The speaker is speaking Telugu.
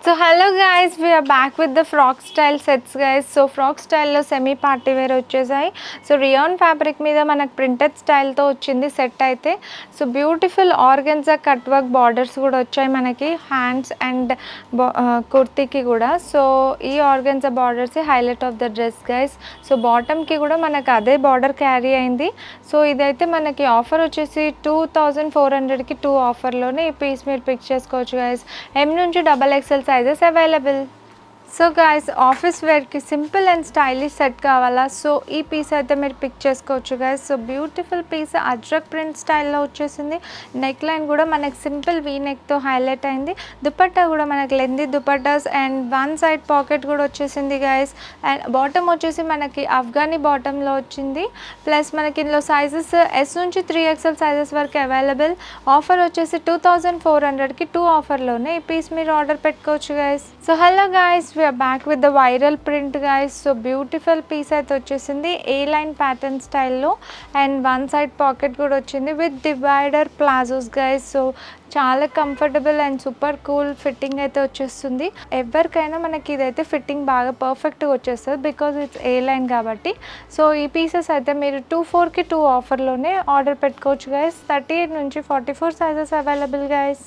So hello guys, we're back with the frock style sets guys. So frock స్టైల్లో సెమీ పార్టీ వేర్ వచ్చేసాయి. సో రియాన్ ఫ్యాబ్రిక్ మీద మనకు ప్రింటెడ్ స్టైల్తో వచ్చింది సెట్ అయితే. So beautiful organza cut work borders కూడా వచ్చాయి మనకి హ్యాండ్స్ అండ్ కుర్తీకి కూడా. సో ఈ organza borders highlight of the dress guys. So బాటమ్కి కూడా మనకు అదే బార్డర్ క్యారీ అయింది. సో ఇదైతే మనకి ఆఫర్ వచ్చేసి 2400కి 2 ఆఫర్లోనే ఈ పీస్ మీరు పిక్ చేసుకోవచ్చు గైస్. M నుంచి XXL sizes available. So guys, office వేర్కి సింపుల్ అండ్ స్టైలిష్ సెట్ కావాలా? సో ఈ పీస్ అయితే మీరు పిక్ చేసుకోవచ్చు guys. So beautiful piece Ajrak print స్టైల్లో వచ్చేసింది. నెక్ లైన్ కూడా మనకి సింపుల్ వీ నెక్తో హైలైట్ అయింది. దుపట్టా కూడా మనకి lengthy dupattas and one side pocket కూడా వచ్చేసింది గైస్. అండ్ బాటమ్ వచ్చేసి మనకి అఫ్ఘానీ బాటంలో వచ్చింది. ప్లస్ మనకి ఇందులో సైజెస్ S నుంచి 3XL సైజెస్ వరకు అవైలబుల్. ఆఫర్ వచ్చేసి 2400కి 2 ఆఫర్లోనే ఈ పీస్ మీరు ఆర్డర్ పెట్టుకోవచ్చు guys. So hello guys, we're back with the viral print guys. So beautiful piece అయితే వచ్చేసింది ఏ లైన్ ప్యాటర్న్ స్టైల్లో అండ్ వన్ సైడ్ పాకెట్ కూడా వచ్చింది with divider palazzos guys. So చాలా comfortable and super cool fitting అయితే వచ్చేస్తుంది. ఎవరికైనా మనకి ఇదైతే ఫిట్టింగ్ బాగా పర్ఫెక్ట్గా వచ్చేస్తుంది బికాజ్ ఇట్స్ ఏ లైన్ కాబట్టి. సో ఈ పీసెస్ అయితే మీరు 24కి 2 ఆఫర్లోనే ఆర్డర్ పెట్టుకోవచ్చు గైస్. 38 నుంచి 44 సైజెస్ అవైలబుల్ గైస్.